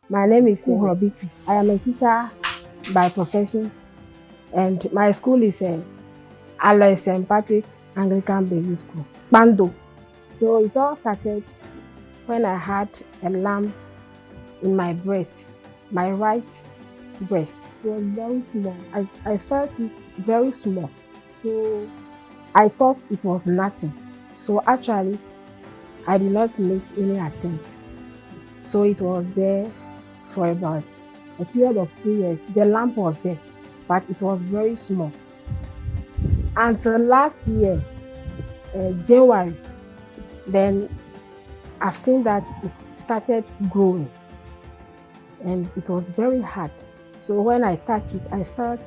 My name is Kuhlor Beatrice. I am a teacher by profession, and my school is Aloy St. Patrick Anglican Basic School, Bando. So it all started when I had a lump in my breast, my right breast. It was very small. I felt it very small. So I thought it was nothing. So actually, I did not make any attempt. So it was there for about a period of 2 years. The lump was there, but it was very small. Until last year, January, then I've seen that it started growing and it was very hard. So when I touched it, I felt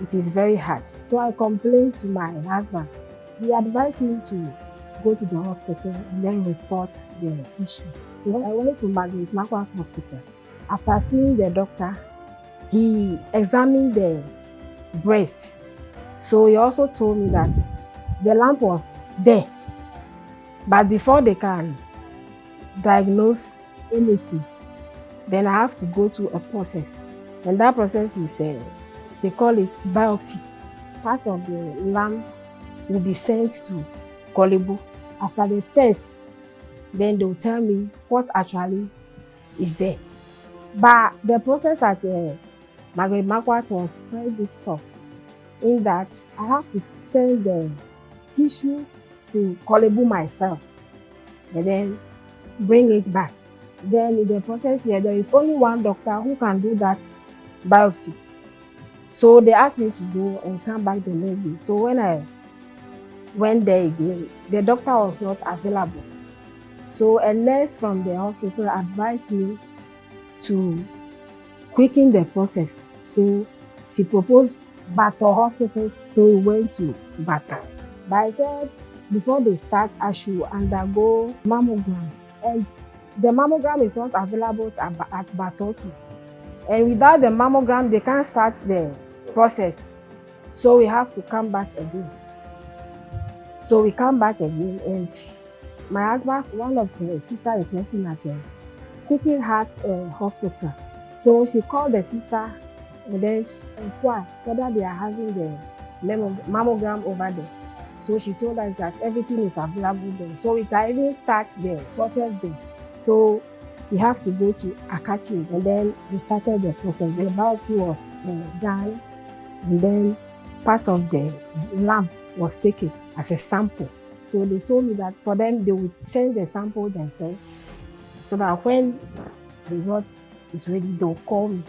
it is very hard. So I complained to my husband. He advised me to go to the hospital and then report the issue. So I went to Margaret Hospital. After seeing the doctor, he examined the breast. So he also told me that the lump was there. But before they can diagnose anything, then I have to go through a process. And that process is, they call it biopsy. Part of the lump will be sent to Kolebu. After the test, then they'll tell me what actually is there. But the process at Margaret was very difficult in that I have to send the tissue to Kolebu myself and then bring it back. Then in the process here, there is only one doctor who can do that biopsy. So they asked me to go and come back the next day. So when I went there again, the doctor was not available. So a nurse from the hospital advised me to quicken the process. So she proposed Bato Hospital, so we went to Bato. But I said before they start, I should undergo mammogram. And the mammogram is not available at Bato too. And without the mammogram, they can't start the process. So we have to come back again. So we come back again, and my husband, one of his sisters is working at a Sacred Heart Hospital. So she called the sister and then she inquired whether they are having the mammogram over there. So she told us that everything is available there. So we can even start the process there. So we have to go to Akachi, and then we started the process. The biopsy was done, and then part of the lump was taken as a sample. So they told me that for them, they would send the sample themselves, so that when the result is ready, they'll call me.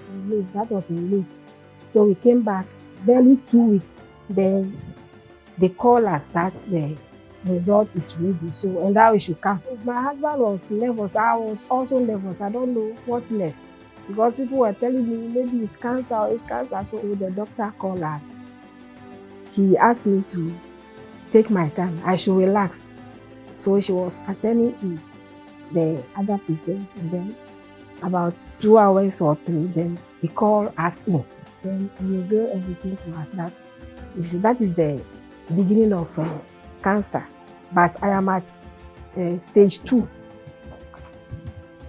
That was in May. So we came back barely 2 weeks. Then they call us that the result is ready. So, and that we should come. My husband was nervous. I was also nervous. I don't know what next, because people were telling me maybe it's cancer or it's cancer. So the doctor called us. She asked me to take my time. I should relax. So she was attending to the other patient, and then about 2 hours or 3, then he called us in. Then he revealed everything to us that is the beginning of cancer. But I am at stage 2.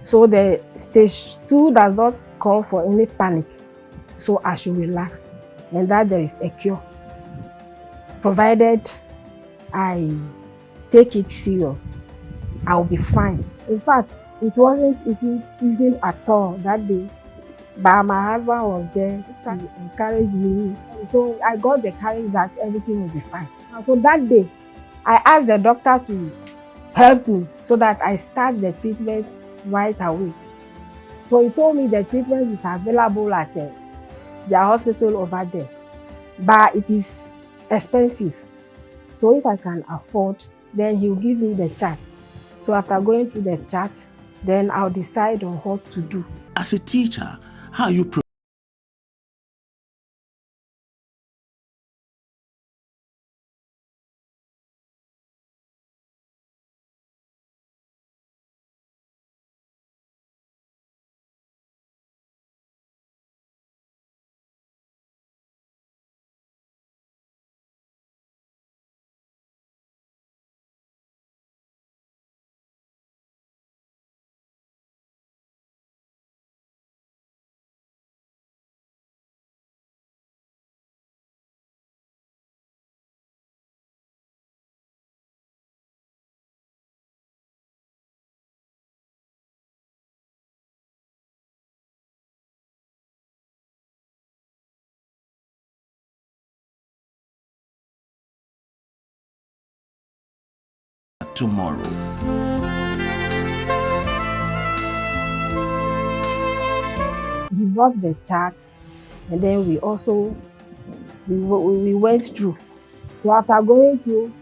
So the stage 2 does not call for any panic. So I should relax, and that there is a cure, provided I take it serious. I'll be fine. In fact, it wasn't easy at all that day, but my husband was there to encourage me. So I got the courage that everything will be fine. So that day, I asked the doctor to help me so that I start the treatment right away. So he told me the treatment is available at their hospital over there, but it is expensive. So if I can afford, then he'll give me the chart. So after going through the chart, then I'll decide on what to do. As a teacher, how are you tomorrow. He brought the chart, and then we went through. So after going through,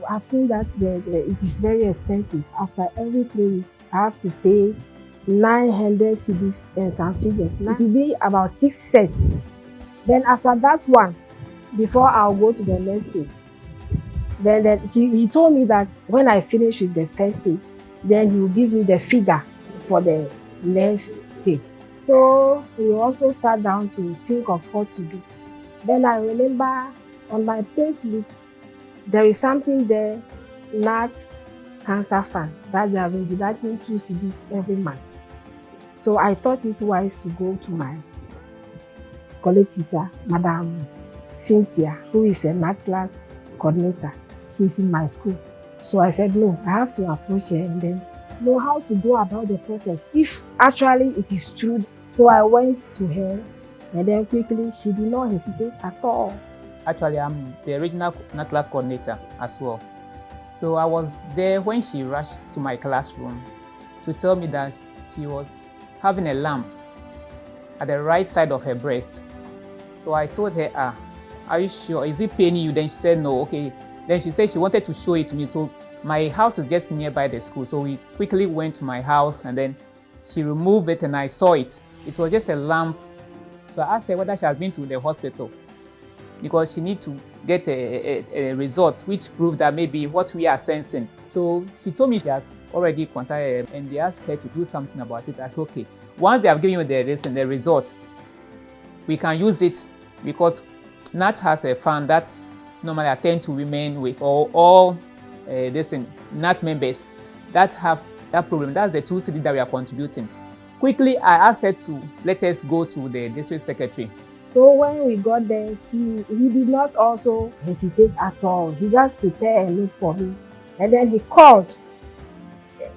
I think that it is very expensive. After every 3 weeks, I have to pay 900 cedis and some figures. It will be about 6 sets. Then after that one, before I'll go to the next stage, then he told me that when I finish with the first stage, then he will give me the figure for the next stage. So we also sat down to think of what to do. Then I remember on my payslip, there is something there, Gnat Cancer Fund, that they have been deducting 2 cedis every month. So I thought it wise to go to my colleague teacher, Madam Cynthia, who is a math class coordinator. She's in my school. So I said, no, I have to approach her and then know how to go about the process, if actually it is true. So I went to her and then quickly, she did not hesitate at all. Actually, I'm the original math class coordinator as well. So I was there when she rushed to my classroom to tell me that she was having a lump at the right side of her breast. So I told her, are you sure? Is it paining you? Then she said, no. Okay. Then she said she wanted to show it to me. So my house is just nearby the school. So we quickly went to my house and then she removed it and I saw it. It was just a lump. So I asked her whether she has been to the hospital because she needs to get a result which proved that maybe what we are sensing. So she told me she has already contacted her and they asked her to do something about it. I said, okay, once they have given you the result, we can use it because Gnat has a fund that normally attend to women with all Gnat members that have that problem. That's the 2 cedis that we are contributing. Quickly, I asked her to let us go to the district secretary. So when we got there, he did not also hesitate at all. He just prepared a note for me. And then he called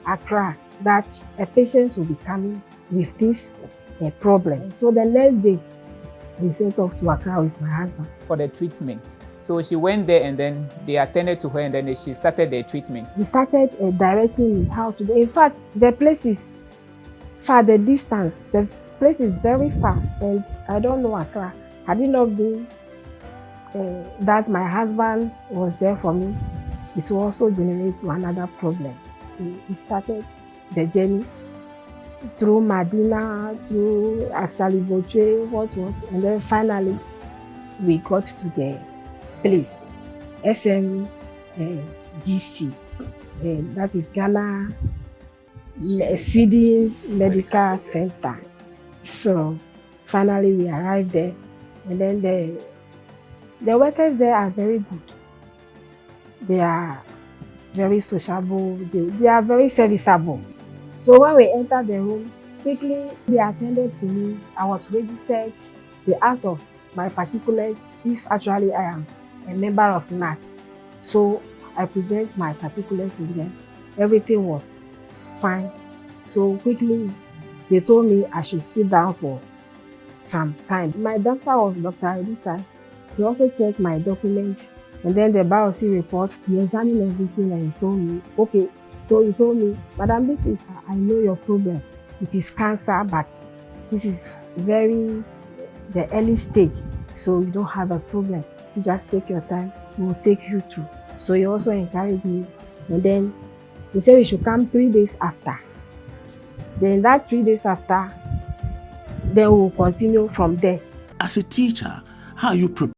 Accra that a patient will be coming with this problem. So the next day, we set off to Accra with my husband. For the treatment. So she went there and then they attended to her and then she started the treatment. He started directing me how to do. In fact, the place is far, the distance. The place is very far and I don't know Accra. Had it not been that my husband was there for me, it will also generate to another problem. So we started the journey through Medina, through Asalibotre, what, and then finally we got to the place, SGMC, that is Ghana Sweden Medical Center. So finally we arrived there and then the workers there are very good. They are very sociable, they are very serviceable. So when we entered the room, quickly they attended to me. I was registered. They asked of my particulars, if actually I am a member of Gnat. So I present my particulars and then everything was fine. So quickly they told me I should sit down for some time. My doctor was Dr. Edisa. He also checked my documents and then the biopsy report. He examined everything and he told me, okay. So he told me, Madam Beatrice, I know your problem. It is cancer, but this is the early stage. So you don't have a problem. You just take your time. We will take you through. So he also encouraged me. And then he said we should come 3 days after. Then that 3 days after, then we will continue from there. As a teacher, how you prepare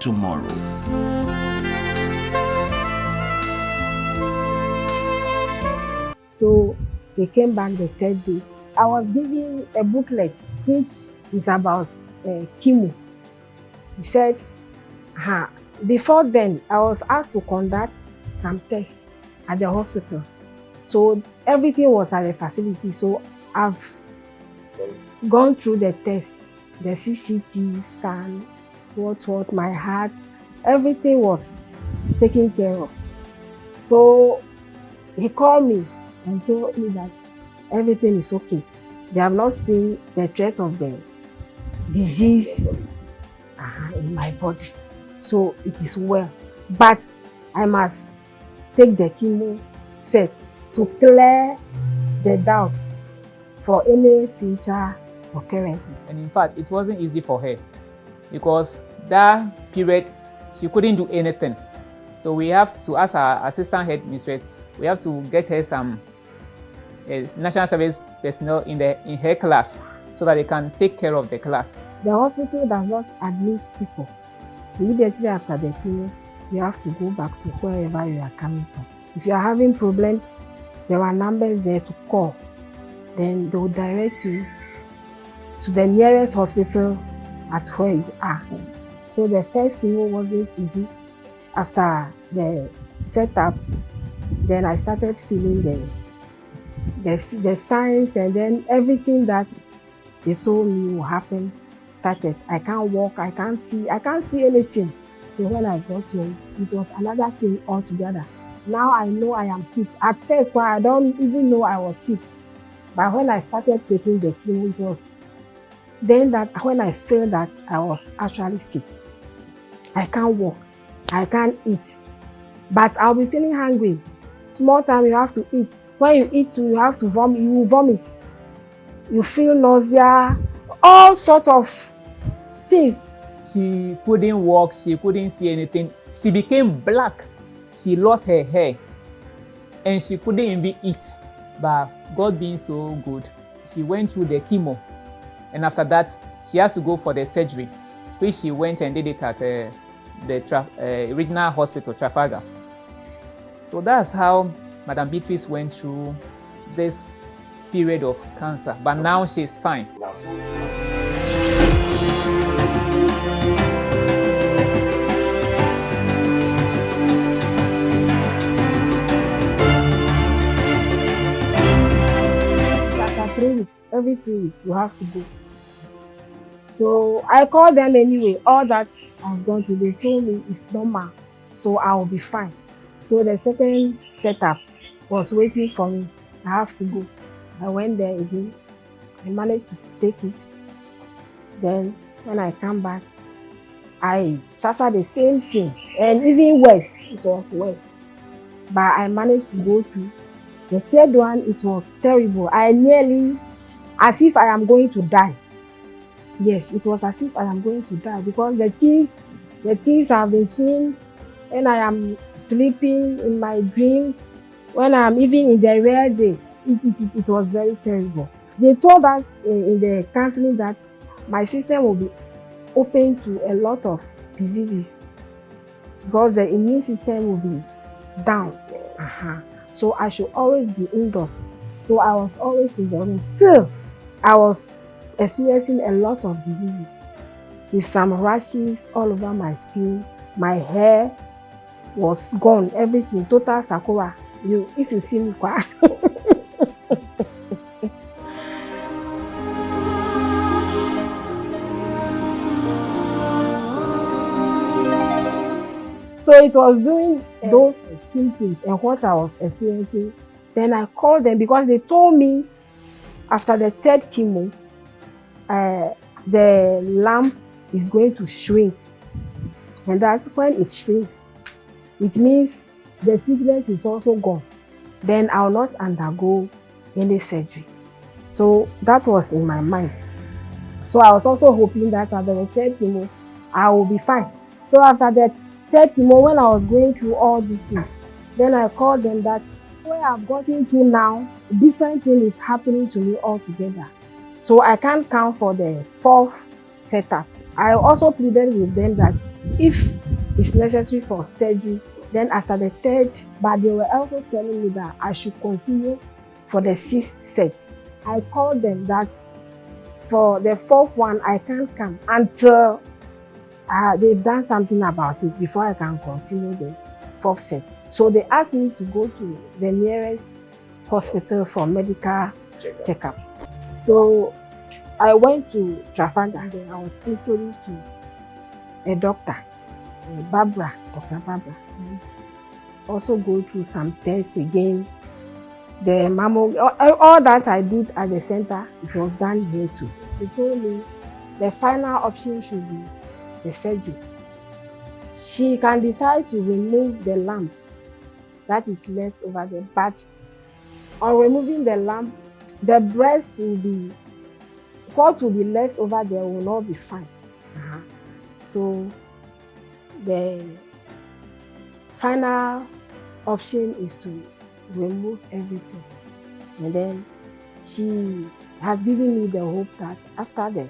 tomorrow. So they came back the third day. I was given a booklet which is about chemo. He said, before then, I was asked to conduct some tests at the hospital. So everything was at the facility. So I've gone through the test, the CCT scan, what, my heart, everything was taken care of. So he called me and told me that everything is okay. They have not seen the threat of the disease in my body. So it is well. But I must take the chemo set to clear the doubt for any future occurrences. And in fact, it wasn't easy for her because that period, she couldn't do anything. So we have to, as our assistant headmistress, we have to get her some national service personnel in her class so that they can take care of the class. The hospital does not admit people. Immediately after the chemo, you have to go back to wherever you are coming from. If you are having problems, there are numbers there to call. Then they will direct you to the nearest hospital at where you are. So the first chemo wasn't easy. After the setup, then I started feeling the signs, and then everything that they told me will happen started. I can't walk, I can't see anything. So when I got home, it was another thing altogether. Now I know I am sick. At first, I don't even know I was sick. But when I started taking the chemo, it was then that when I felt that I was actually sick. I can't walk, I can't eat, but I'll be feeling hungry. Small time you have to eat. When you eat, you have to vomit. You will vomit. You feel nausea, all sort of things. She couldn't walk. She couldn't see anything. She became black. She lost her hair, and she couldn't even eat. But God being so good, she went through the chemo, and after that, she has to go for the surgery, which she went and did it at the regional hospital, Trafalgar. So that's how Madam Beatrice went through this period of cancer, but now she's fine. After 3 weeks, every 3 weeks, you have to go. So I called them anyway. All that I've gone through, they told me it's normal, so I will be fine. So the second setup was waiting for me. I have to go. I went there again. I managed to take it. Then when I come back, I suffered the same thing, and even worse. It was worse. But I managed to go through. The third one, it was terrible. I nearly, as if I am going to die. Yes, it was as if I am going to die, because the things I've been seeing when I am sleeping, in my dreams, when I am even in the real day, it was very terrible. They told us in the counseling that my system will be open to a lot of diseases because the immune system will be down. So I should always be indoors. So I was always in the room. Still, I was experiencing a lot of diseases with some rashes all over my skin. My hair was gone, everything, total sakura. If you see me cry. So it was doing those symptoms and what I was experiencing. Then I called them because they told me after the third chemo, the lump is going to shrink. And that's when it shrinks. It means the sickness is also gone. Then I will not undergo any surgery. So that was in my mind. So I was also hoping that after the third chemo, I will be fine. So after the third chemo, when I was going through all these things, then I called them that where I've gotten to now, different thing is happening to me altogether. So I can't count for the fourth setup. I also pleaded with them that if it's necessary for surgery. Then after the third, but they were also telling me that I should continue for the 6th set. I called them that for the 4th one, I can't come until they've done something about it before I can continue the 4th set. So they asked me to go to the nearest hospital for medical checkup. So I went to Trafalgar and I was introduced to a doctor, Dr. Barbara. And also go through some tests again. The mammo, all that I did at the center, it was done here too. They told me the final option should be the surgery. She can decide to remove the lump that is left over there, but on removing the lump, the breast will be, what will be left over there will not be fine. So the final option is to remove everything. And then she has given me the hope that after the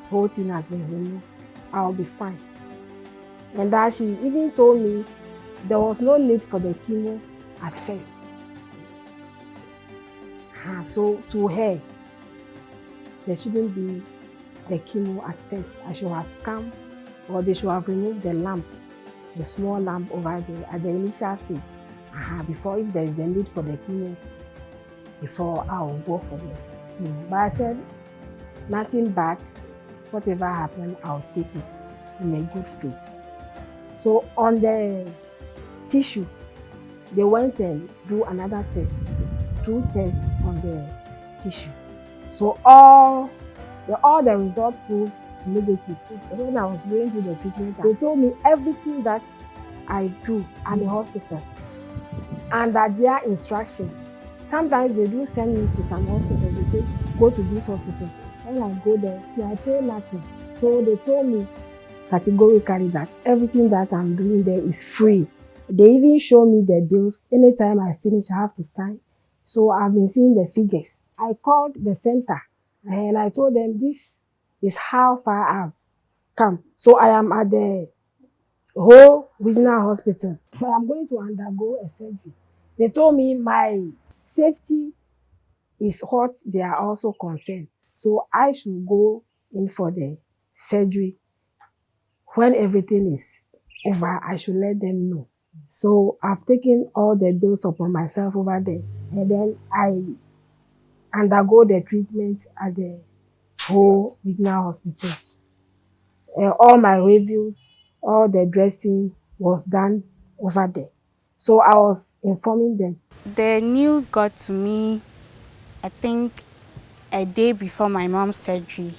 whole thing has been removed, I'll be fine. And that she even told me there was no need for the chemo at first. So to her, there shouldn't be the chemo at first. I should have come, or they should have removed the lump, the small lump over there at the initial stage. Before, if there is the need for the chemo, before I will go for the chemo. But I said, nothing bad. Whatever happens, I'll take it in a good faith. So on the tissue, they went and do another test, 2 tests on the tissue. So all the results proved negative. When I was going through the treatment, they told me everything that I do at the hospital and that their instruction. Sometimes they do send me to some hospital. They say, go to this hospital. When I go there, see, I pay nothing. So they told me categorically that everything that I'm doing there is free. They even show me the bills. Anytime I finish, I have to sign. So I've been seeing the figures. I called the center and I told them this is how far I've come. So I am at the whole regional hospital. But I'm going to undergo a surgery. They told me my safety is what they are also concerned. So I should go in for the surgery. When everything is over, I should let them know. So I've taken all the bills upon myself over there. And then I undergo the treatment at the whole regional hospital. All my reviews, all the dressing was done over there. So I was informing them. The news got to me, I think, a day before my mom's surgery.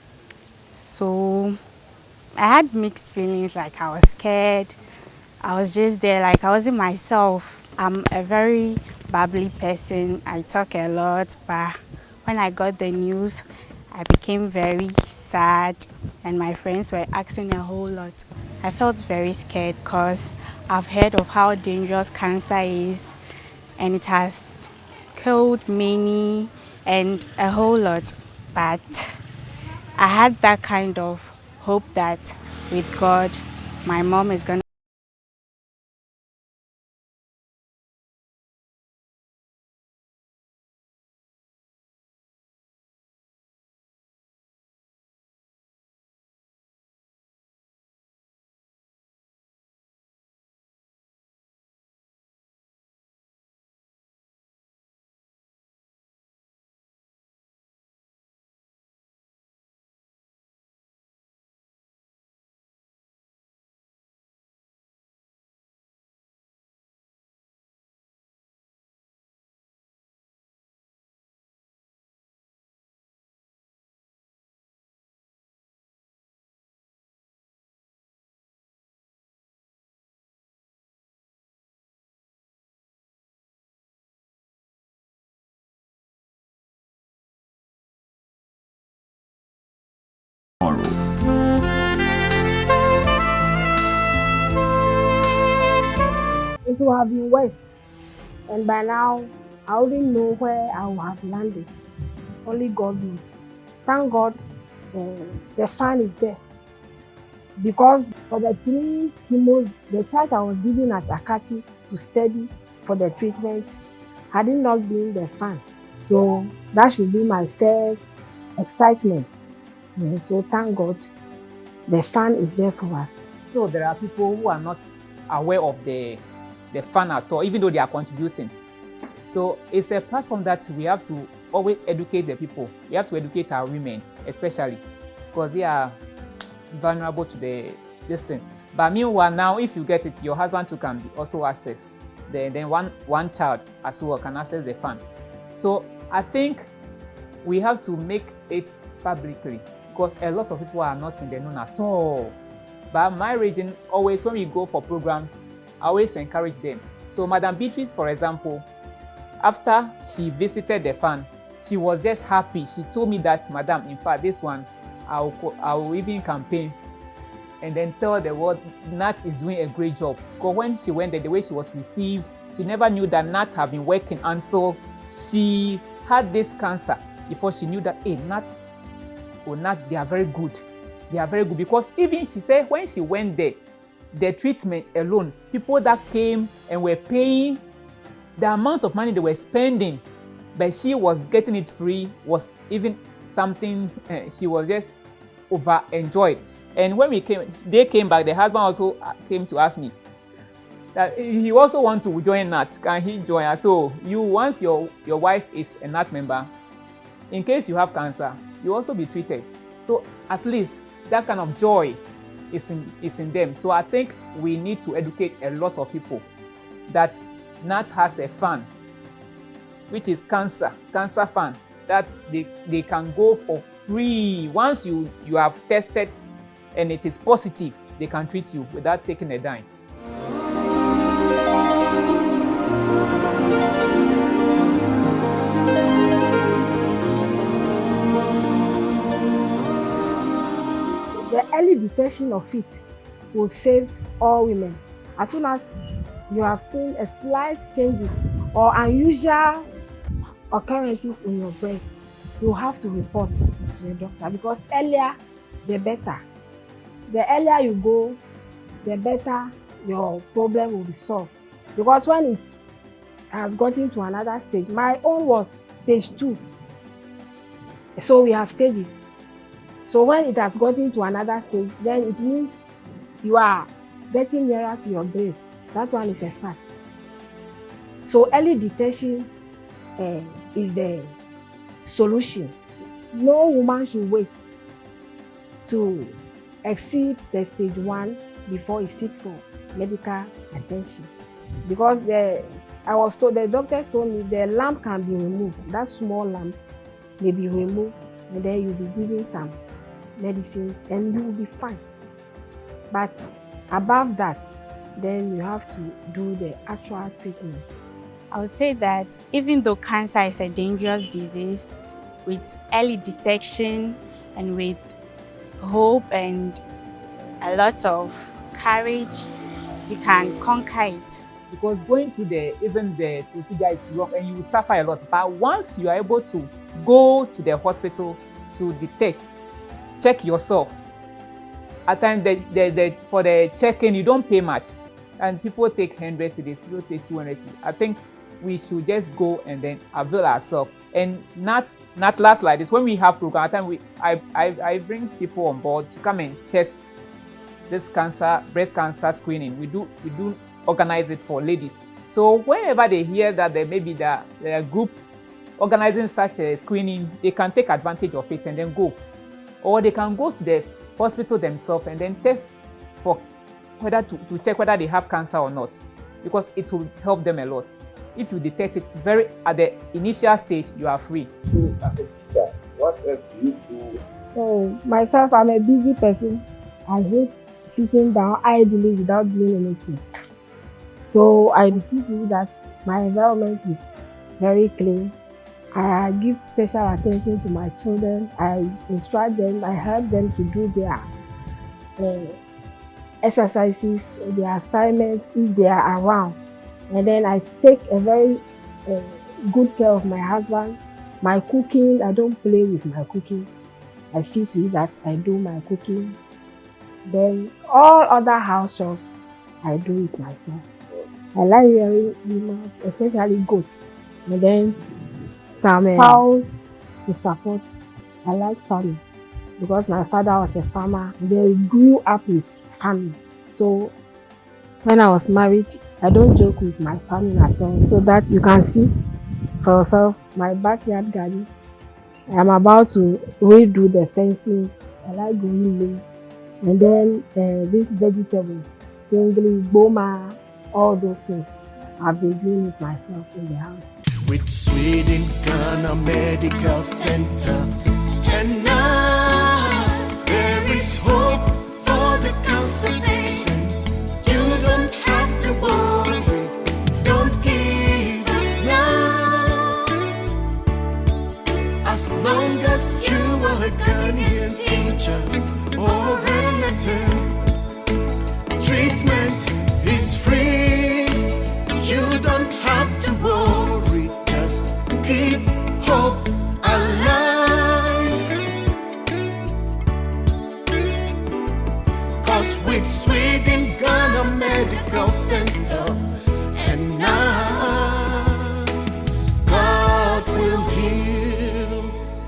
So I had mixed feelings, like I was scared. I was just there, like I wasn't myself. I'm a very bubbly person. I talk a lot, but when I got the news, I became very sad and my friends were asking a whole lot. I felt very scared because I've heard of how dangerous cancer is and it has killed many and a whole lot. But I had that kind of hope that with God, my mom is going to It would have been worse. And by now, I wouldn't know where I would have landed. Only God knows. Thank God, the fan is there. because for the 3 chemos, the child I was given at Akachi to study for the treatment had it not been the fan. So that should be my first excitement. So thank God the fan is there for us. So there are people who are not aware of the fun at all, even though they are contributing. So it's a platform that we have to always educate the people. We have to educate our women, especially, because they are vulnerable to this thing. But meanwhile, now if you get it, your husband too can also access. Then one child as well can access the fund. So I think we have to make it publicly, because a lot of people are not in the known at all. But my region, always when we go for programs, I always encourage them. So Madam Beatrice, for example, after she visited the fund, she was just happy. She told me that, Madam, in fact, this one, I will even campaign and then tell the world Gnat is doing a great job. Because when she went there, the way she was received, she never knew that Gnat had been working until she had this cancer. Before she knew that, hey, Gnat, they are very good. They are very good. Because even she said when she went there, the treatment alone, people that came and were paying, the amount of money they were spending, but she was getting it free, was even something she was just over enjoyed. And when they came back, the husband also came to ask me that he also want to join Gnat. Can he join us? So once your wife is a Gnat member, in case you have cancer, you also be treated. So at least that kind of joy is in them. So I think we need to educate a lot of people that Gnat has a fund, which is cancer fund, that they can go for free. Once you have tested and it is positive, they can treat you without taking a dime. The early detection of it will save all women. As soon as you have seen a slight changes or unusual occurrences in your breast, you have to report to the doctor, because earlier the better. The earlier you go, the better your problem will be solved. Because when it has gotten to another stage, my own was stage 2. So we have stages. So when it has gotten to another stage, then it means you are getting nearer to your grave. That one is a fact. So early detection is the solution. No woman should wait to exceed the stage 1 before he seek for medical attention. Because I was told, the doctors told me the lump can be removed. That small lump may be removed, and then you'll be given some medicines and you will be fine. But above that, then you have to do the actual treatment. I would say that even though cancer is a dangerous disease, with early detection and with hope and a lot of courage, you can conquer it. Because going through even the procedure is long and you will suffer a lot. But once you are able to go to the hospital to detect, check yourself. At times, for the check-in, you don't pay much. And people take 100 cedis, people take 200 cedis. I think we should just go and then avail ourselves. And not last like this. When we have program, at times I bring people on board to come and test this breast cancer screening. We do organize it for ladies. So whenever they hear that there may be the group organizing such a screening, they can take advantage of it and then go. Or they can go to the hospital themselves and then test for whether to check whether they have cancer or not, because it will help them a lot. If you detect it at the initial stage, you are free. So, as a teacher, what else do you do? So myself, I'm a busy person. I hate sitting down idly without doing anything. So I see to that my environment is very clean. I give special attention to my children. I instruct them. I help them to do their exercises, their assignments if they are around. And then I take a very good care of my husband. My cooking, I don't play with my cooking. I see to it that I do my cooking. Then all other house chores, I do it myself. I like rearing animals, especially goats. And then some fowls to support. I like farming because my father was a farmer. They grew up with farming. So when I was married, I don't joke with my farming at all. So that you can see for yourself my backyard garden. I'm about to redo the fencing. I like growing leaves. And then these vegetables, singly, boma, all those things. I've been doing it myself in the house. With Sweden Ghana Medical Center. And now there is hope for the cancer patient. You don't have to worry. Don't give up now. As long as you are a Ghanaian teacher or relative, treatment is free. You don't have to worry. Just keep hope alive. 'Cause with Sweden Ghana Medical Center,